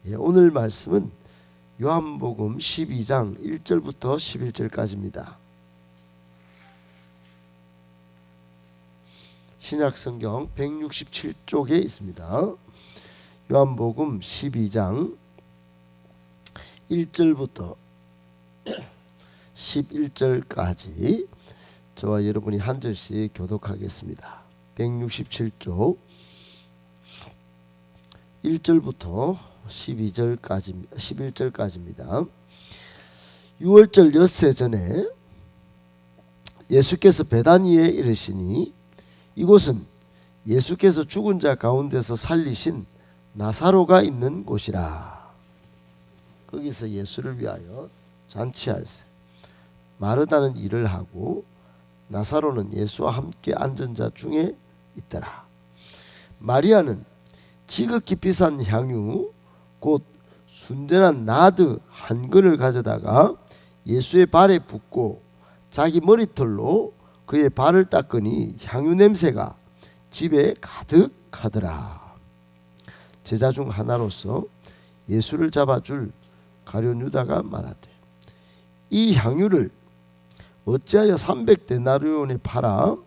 오늘 말씀은 요한복음 12장 1절부터 11절까지입니다. 신약성경 167쪽에 있습니다. 요한복음 12장 1절부터 11절까지 저와 여러분이 한 절씩 교독하겠습니다. 167쪽 1절부터 11절까지입니다. 6월절 엿새 전에 예수께서 베다니에 이르시니 이곳은 예수께서 죽은 자 가운데서 살리신 나사로가 있는 곳이라. 거기서 예수를 위하여 잔치할세. 마르다는 일을 하고 나사로는 예수와 함께 앉은 자 중에 있더라. 마리아는 지극히 비싼 향유 곧 순전한 나드 한 근을 가져다가 예수의 발에 붓고 자기 머리털로 그의 발을 닦으니 향유 냄새가 집에 가득하더라. 제자 중 하나로서 예수를 잡아줄 가룟 유다가 말하되 이 향유를 어찌하여 300데나리온에 팔아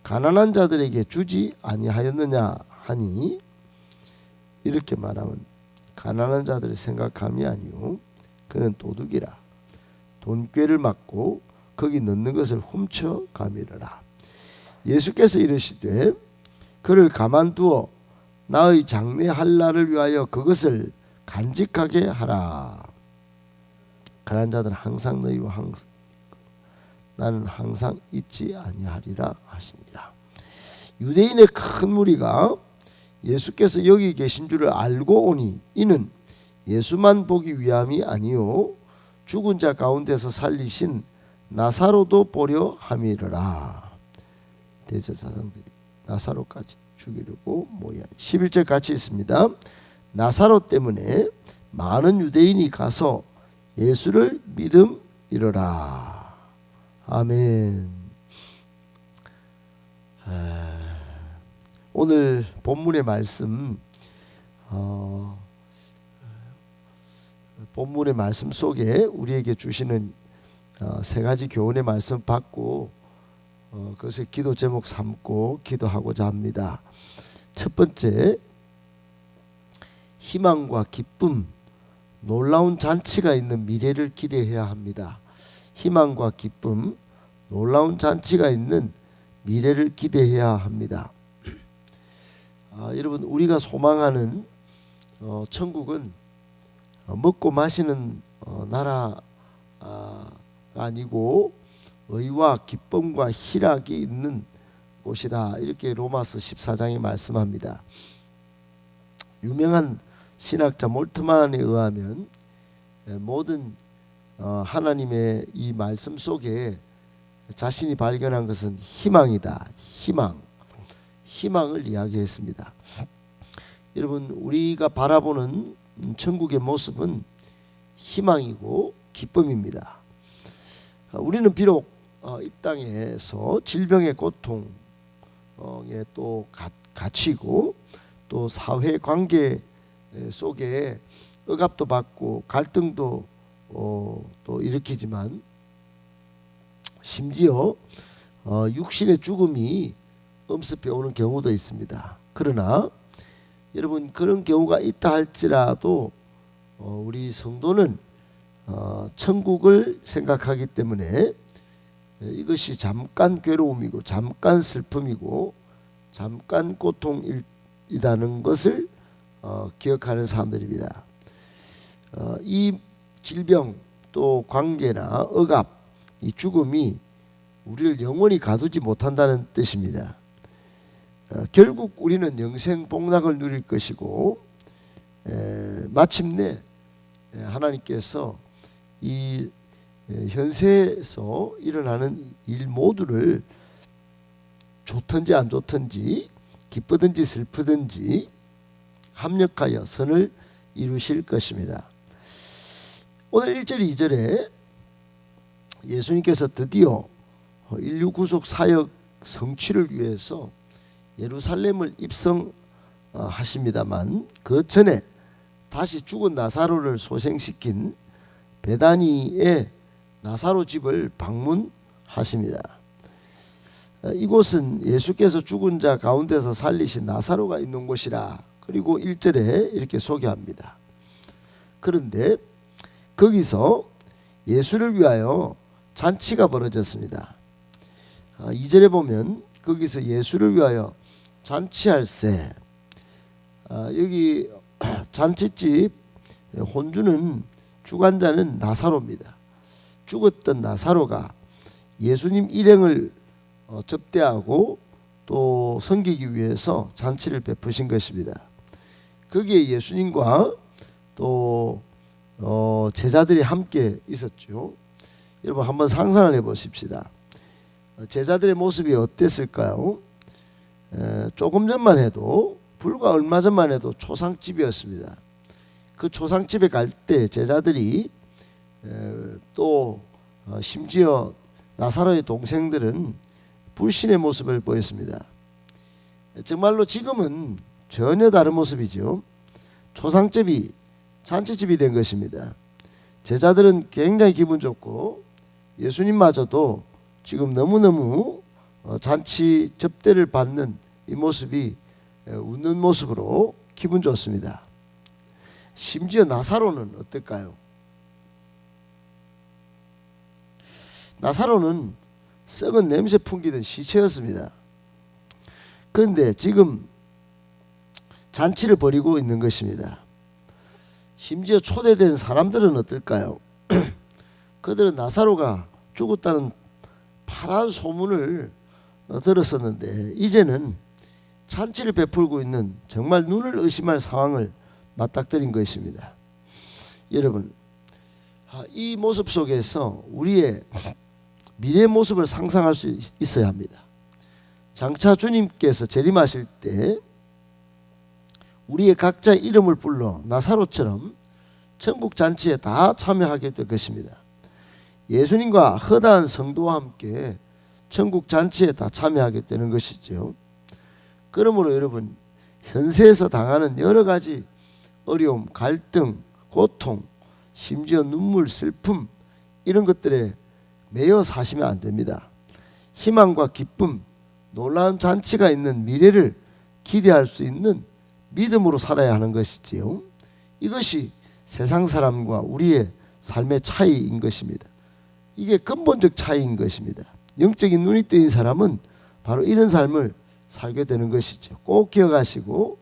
가난한 자들에게 주지 아니하였느냐 하니 이렇게 말하면 가난한 자들을 생각함이 아니요 그는 도둑이라. 돈꾀를 맞고 거기 넣는 것을 훔쳐 가미르라. 예수께서 이르시되 그를 가만두어 나의 장례할 날을 위하여 그것을 간직하게 하라. 가난한 자들은 항상 너희와 나는 항상 잊지 아니하리라 하시니라. 유대인의 큰 무리가 예수께서 여기 계신 줄을 알고 오니 이는 예수만 보기 위함이 아니요 죽은 자 가운데서 살리신 나사로도 보려 함이르라. 대제사장들이 나사로까지 죽이려고 모여 11절 같이 있습니다. 나사로 때문에 많은 유대인이 가서 예수를 믿음이러라. 아멘. 오늘 본문의 말씀 본문의 말씀 속에 우리에게 주시는 세 가지 교훈의 말씀 받고 그것을 기도 제목 삼고 기도하고자 합니다. 첫 번째, 희망과 기쁨, 놀라운 잔치가 있는 미래를 기대해야 합니다. 희망과 기쁨, 놀라운 잔치가 있는 미래를 기대해야 합니다. 여러분, 우리가 소망하는 천국은 먹고 마시는 나라가 아니고 의와 기쁨과 희락이 있는 곳이다. 이렇게 로마서 14장에 말씀합니다. 유명한 신학자 몰트만에 의하면 모든 하나님의 이 말씀 속에 자신이 발견한 것은 희망이다. 희망을 이야기했습니다. 여러분, 우리가 바라보는 천국의 모습은 희망이고 기쁨입니다. 우리는 비록 이 땅에서 질병의 고통에 또 갇히고 또 사회 관계 속에 억압도 받고 갈등도 또 일으키지만 심지어 육신의 죽음이 엄습해 오는 경우도 있습니다. 그러나 여러분, 그런 경우가 있다 할지라도 우리 성도는 천국을 생각하기 때문에 이것이 잠깐 괴로움이고 잠깐 슬픔이고 잠깐 고통이라는 것을 기억하는 사람들입니다. 이 질병 또 관계나 억압, 이 죽음이 우리를 영원히 가두지 못한다는 뜻입니다. 결국 우리는 영생 복락을 누릴 것이고 마침내 하나님께서 이 현세에서 일어나는 일 모두를 좋든지 안 좋든지 기쁘든지 슬프든지 합력하여 선을 이루실 것입니다. 오늘 1절 2절에 예수님께서 드디어 인류 구속 사역 성취를 위해서 예루살렘을 입성하십니다만 그 전에 다시 죽은 나사로를 소생시킨 베다니의 나사로 집을 방문하십니다. 이곳은 예수께서 죽은 자 가운데서 살리신 나사로가 있는 곳이라. 그리고 1절에 이렇게 소개합니다. 그런데 거기서 예수를 위하여 잔치가 벌어졌습니다. 2절에 보면 거기서 예수를 위하여 잔치할세. 여기 잔치집 혼주는 주관자는 나사로입니다. 죽었던 나사로가 예수님 일행을 접대하고 또 섬기기 위해서 잔치를 베푸신 것입니다. 거기에 예수님과 또 제자들이 함께 있었죠. 여러분 한번 상상을 해보십시다. 제자들의 모습이 어땠을까요? 조금 전만 해도, 불과 얼마 전만 해도 초상집이었습니다. 그 초상집에 갈 때 제자들이 또 심지어 나사로의 동생들은 불신의 모습을 보였습니다. 정말로 지금은 전혀 다른 모습이죠. 초상집이 잔치집이 된 것입니다. 제자들은 굉장히 기분 좋고 예수님마저도 지금 너무너무 잔치 접대를 받는 이 모습이 웃는 모습으로 기분 좋습니다. 심지어 나사로는 어떨까요? 나사로는 썩은 냄새 풍기던 시체였습니다. 그런데 지금 잔치를 벌이고 있는 것입니다. 심지어 초대된 사람들은 어떨까요? 그들은 나사로가 죽었다는 파란 소문을 들었었는데 이제는 잔치를 베풀고 있는 정말 눈을 의심할 상황을 맞닥뜨린 것입니다. 여러분, 이 모습 속에서 우리의 미래의 모습을 상상할 수 있어야 합니다. 장차 주님께서 재림하실 때 우리의 각자의 이름을 불러 나사로처럼 천국 잔치에 다 참여하게 될 것입니다. 예수님과 허다한 성도와 함께 천국 잔치에 다 참여하게 되는 것이죠. 그러므로 여러분, 현세에서 당하는 여러 가지 어려움, 갈등, 고통, 심지어 눈물, 슬픔, 이런 것들에 매여 사시면 안 됩니다. 희망과 기쁨, 놀라운 잔치가 있는 미래를 기대할 수 있는 믿음으로 살아야 하는 것이지요. 이것이 세상 사람과 우리의 삶의 차이인 것입니다. 이게 근본적 차이인 것입니다. 영적인 눈이 뜨인 사람은 바로 이런 삶을 살게 되는 것이죠. 꼭 기억하시고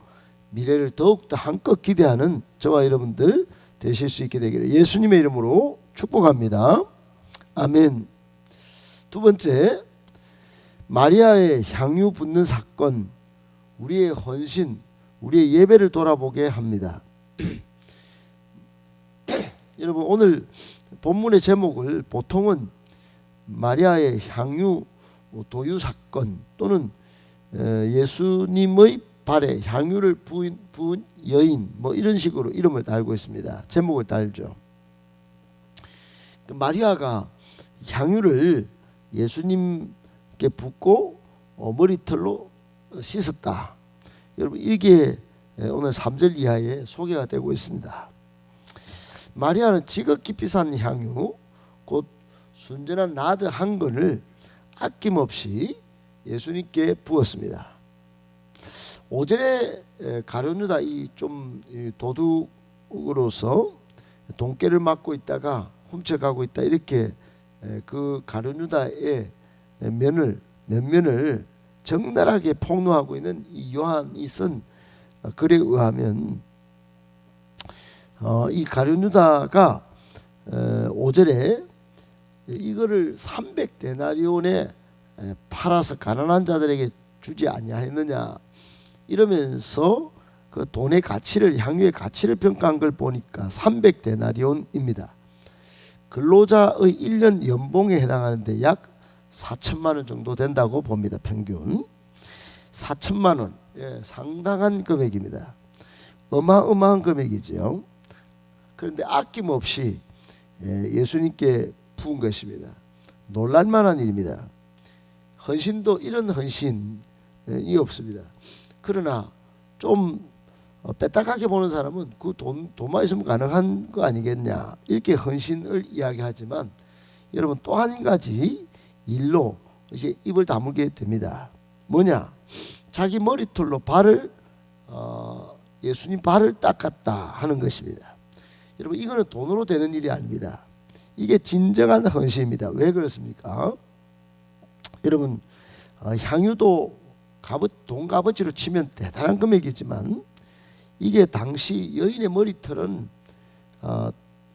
미래를 더욱더 한껏 기대하는 저와 여러분들 되실 수 있게 되기를 예수님의 이름으로 축복합니다. 아멘. 두 번째, 마리아의 향유 붓는 사건, 우리의 헌신, 우리의 예배를 돌아보게 합니다. 여러분, 오늘 본문의 제목을 보통은 마리아의 향유 도유 사건 또는 예수님의 발에 향유를 부은 여인, 뭐 이런 식으로 이름을 달고 있습니다. 제목을 달죠. 마리아가 향유를 예수님께 붓고 머리털로 씻었다. 여러분, 이게 오늘 3절 이하에 소개가 되고 있습니다. 마리아는 지극히 비싼 향유, 곧 순전한 나드 한 건을 아낌없이 예수님께 부었습니다. 5절에 가룟유다 이 좀 도둑으로서 돈깨를 맞고 있다가 훔쳐가고 있다, 이렇게 그 가룟유다의 면면을 적나라하게 폭로하고 있는 이 요한이 쓴 글에 의하면 이 가룟유다가 5절에 이거를 300데나리온에 팔아서 가난한 자들에게 주지 아니하였느냐 이러면서 그 돈의 가치를, 향유의 가치를 평가한 걸 보니까 300데나리온입니다. 근로자의 1년 연봉에 해당하는데 약 4천만 원 정도 된다고 봅니다. 평균 4천만 원, 상당한 금액입니다. 어마어마한 금액이죠. 그런데 아낌없이 예수님께 부은 것입니다. 놀랄만한 일입니다. 헌신도 이런 헌신이 없습니다. 그러나 좀 빼딱하게 보는 사람은 그 돈만 있으면 가능한 거 아니겠냐 이렇게 헌신을 이야기하지만 여러분 또 한 가지 일로 이제 입을 다물게 됩니다. 뭐냐? 자기 머리털로 발을 예수님 발을 닦았다 하는 것입니다. 여러분 이거는 돈으로 되는 일이 아닙니다. 이게 진정한 헌신입니다. 왜 그렇습니까? 여러분 향유도 돈 값어치로 치면 대단한 금액이지만 이게 당시 여인의 머리털은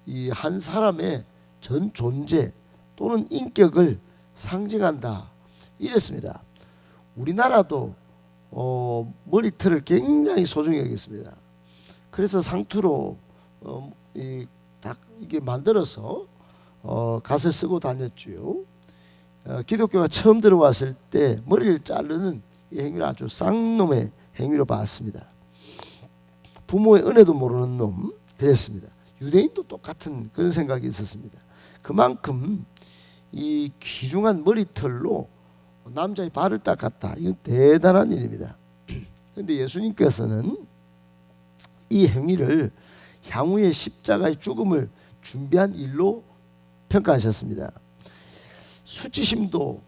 이 한 사람의 전 존재 또는 인격을 상징한다 이랬습니다. 우리나라도 머리털을 굉장히 소중히 여겼습니다. 그래서 상투로 이게 만들어서 갓을 쓰고 다녔죠. 기독교가 처음 들어왔을 때 머리를 자르는 이 행위를 아주 쌍놈의 행위로 봤습니다. 부모의 은혜도 모르는 놈 그랬습니다. 유대인도 똑같은 그런 생각이 있었습니다. 그만큼 이 귀중한 머리털로 남자의 발을 닦았다. 이건 대단한 일입니다. 그런데 예수님께서는 이 행위를 향후의 십자가의 죽음을 준비한 일로 평가하셨습니다. 수치심도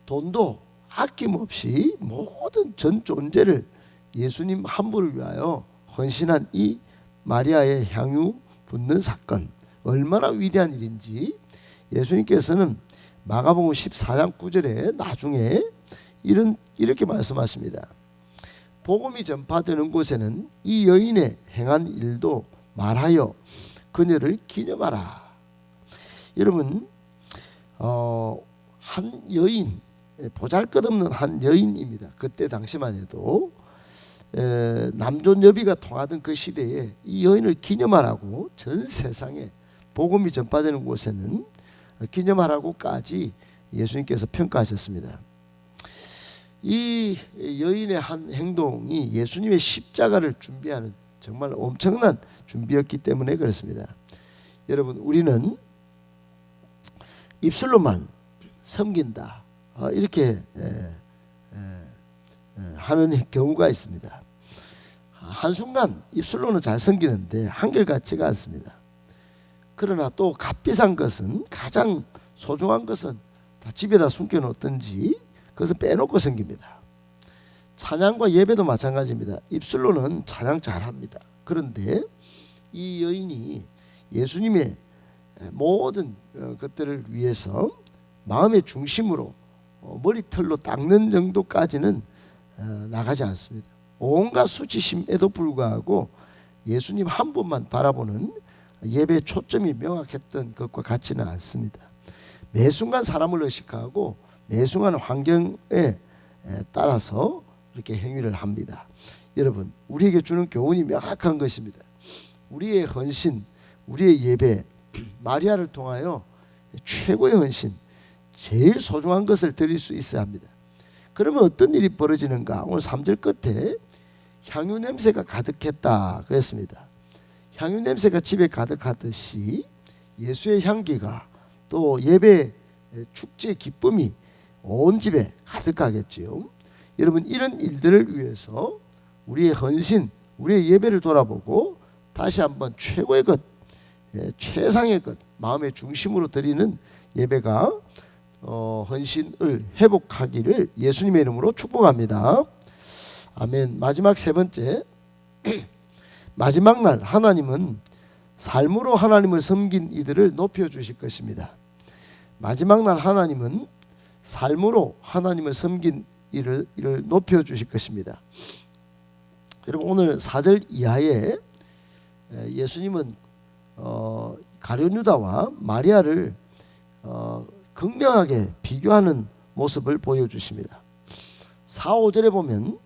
돈도 아낌없이 모든 전 존재를 예수님 한 분을 위하여 헌신한 이 마리아의 향유 붓는 사건 얼마나 위대한 일인지 예수님께서는 마가복음 14장 9절에 나중에 이렇게 말씀하십니다. 복음이 전파되는 곳에는 이 여인의 행한 일도 말하여 그녀를 기념하라. 여러분 한 여인 보잘것없는 한 여인입니다. 그때 당시만 해도 남존여비가 통하던 그 시대에 이 여인을 기념하라고 전 세상에 복음이 전파되는 곳에는 기념하라고까지 예수님께서 평가하셨습니다. 이 여인의 한 행동이 예수님의 십자가를 준비하는 정말 엄청난 준비였기 때문에 그렇습니다. 여러분 우리는 입술로만 섬긴다 이렇게 하는 경우가 있습니다. 한순간 입술로는 잘 섬기는데 한결같지가 않습니다. 그러나 또 값비싼 것은 가장 소중한 것은 다 집에다 숨겨놓든지 그것을 빼놓고 섬깁니다. 찬양과 예배도 마찬가지입니다. 입술로는 찬양 잘합니다. 그런데 이 여인이 예수님의 모든 것들을 위해서 마음의 중심으로 머리털로 닦는 정도까지는 나가지 않습니다. 온갖 수치심에도 불구하고 예수님 한 분만 바라보는 예배의 초점이 명확했던 것과 같지는 않습니다. 매 순간 사람을 의식하고 매 순간 환경에 따라서 이렇게 행위를 합니다. 여러분 우리에게 주는 교훈이 명확한 것입니다. 우리의 헌신, 우리의 예배, 마리아를 통하여 최고의 헌신, 제일 소중한 것을 드릴 수 있어야 합니다. 그러면 어떤 일이 벌어지는가? 오늘 3절 끝에 향유 냄새가 가득했다 그랬습니다. 향유 냄새가 집에 가득하듯이 예수의 향기가 또 예배 축제 기쁨이 온 집에 가득하겠지요. 여러분 이런 일들을 위해서 우리의 헌신, 우리의 예배를 돌아보고 다시 한번 최고의 것, 최상의 것, 마음의 중심으로 드리는 예배가 헌신을 회복하기를 예수님의 이름으로 축복합니다. 아멘. 마지막 세 번째, 마지막 날 하나님은 삶으로 하나님을 섬긴 이들을 높여주실 것입니다. 마지막 날 하나님은 삶으로 하나님을 섬긴 이를 높여주실 것입니다. 여러분 오늘 4절 이하에 예수님은 가룟유다와 마리아를 극명하게 비교하는 모습을 보여주십니다. 4, 5절에 보면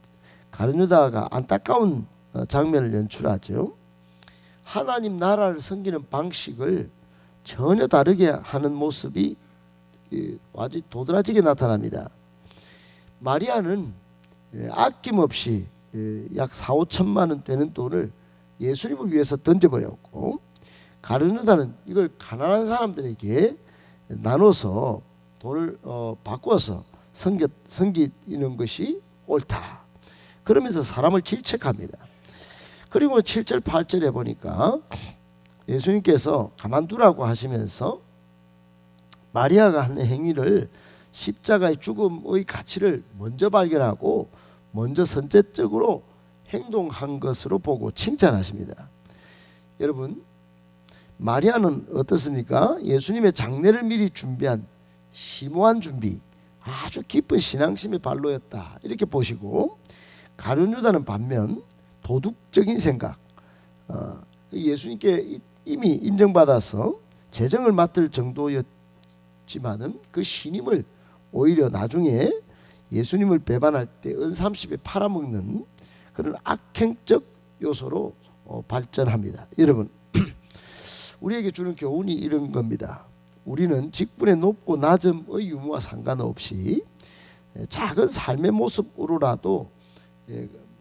가룟유다가 안타까운 장면을 연출하죠. 하나님 나라를 섬기는 방식을 전혀 다르게 하는 모습이 아주 도드라지게 나타납니다. 마리아는 아낌없이 약 4, 5천만 원 되는 돈을 예수님을 위해서 던져버렸고 가룟유다는 이걸 가난한 사람들에게 나눠서 돈을 바꿔서 섬기는 것이 옳다. 그러면서 사람을 질책합니다. 그리고 7절 8절에 보니까 예수님께서 가만두라고 하시면서 마리아가 하는 행위를 십자가의 죽음의 가치를 먼저 발견하고 먼저 선제적으로 행동한 것으로 보고 칭찬하십니다. 여러분, 마리아는 어떻습니까? 예수님의 장례를 미리 준비한 심오한 준비, 아주 깊은 신앙심의 발로였다, 이렇게 보시고, 가룟 유다는 반면 도덕적인 생각, 예수님께 이미 인정받아서 재정을 맡을 정도였지만은 그 신임을 오히려 나중에 예수님을 배반할 때 은삼십에 팔아먹는 그런 악행적 요소로 발전합니다. 여러분, 우리에게 주는 교훈이 이런 겁니다. 우리는 직분의 높고 낮음의 유무와 상관없이 작은 삶의 모습으로라도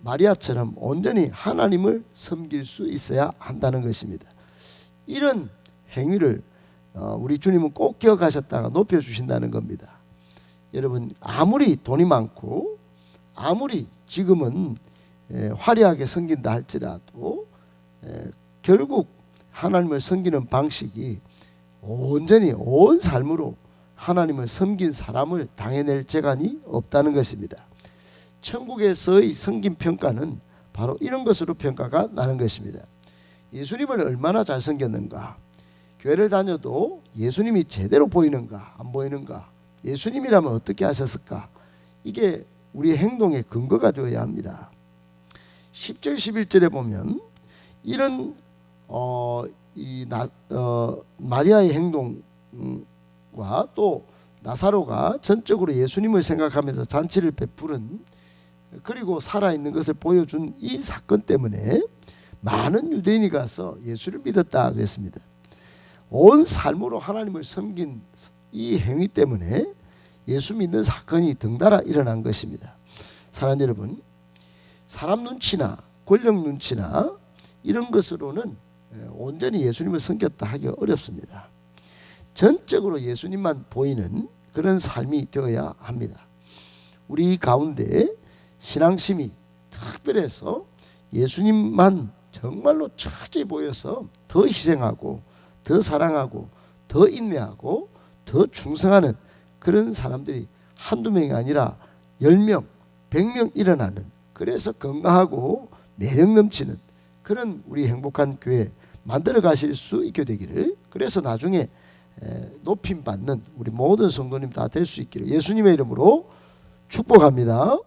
마리아처럼 온전히 하나님을 섬길 수 있어야 한다는 것입니다. 이런 행위를 우리 주님은 꼭 기억하셨다가 높여주신다는 겁니다. 여러분, 아무리 돈이 많고 아무리 지금은 화려하게 섬긴다 할지라도 결국 하나님을 섬기는 방식이 온전히 온 삶으로 하나님을 섬긴 사람을 당해낼 재간이 없다는 것입니다. 천국에서의 섬김 평가는 바로 이런 것으로 평가가 나는 것입니다. 예수님을 얼마나 잘 섬겼는가, 교회를 다녀도 예수님이 제대로 보이는가 안 보이는가, 예수님이라면 어떻게 하셨을까, 이게 우리의 행동의 근거가 되어야 합니다. 10절 11절에 보면 이런 마리아의 행동과 또 나사로가 전적으로 예수님을 생각하면서 잔치를 베푸는, 그리고 살아있는 것을 보여준 이 사건 때문에 많은 유대인이 가서 예수를 믿었다 그랬습니다. 온 삶으로 하나님을 섬긴 이 행위 때문에 예수 믿는 사건이 덩달아 일어난 것입니다. 사랑하는 여러분, 사람 눈치나 권력 눈치나 이런 것으로는 온전히 예수님을 섬겼다 하기 어렵습니다. 전적으로 예수님만 보이는 그런 삶이 되어야 합니다. 우리 가운데 신앙심이 특별해서 예수님만 정말로 철저히 보여서 더 희생하고 더 사랑하고 더 인내하고 더 충성하는 그런 사람들이 한두 명이 아니라 10명, 100명 일어나는, 그래서 건강하고 매력 넘치는 그런 우리 행복한 교회 만들어 가실 수 있게 되기를, 그래서 나중에 높임 받는 우리 모든 성도님 다 될 수 있기를 예수님의 이름으로 축복합니다.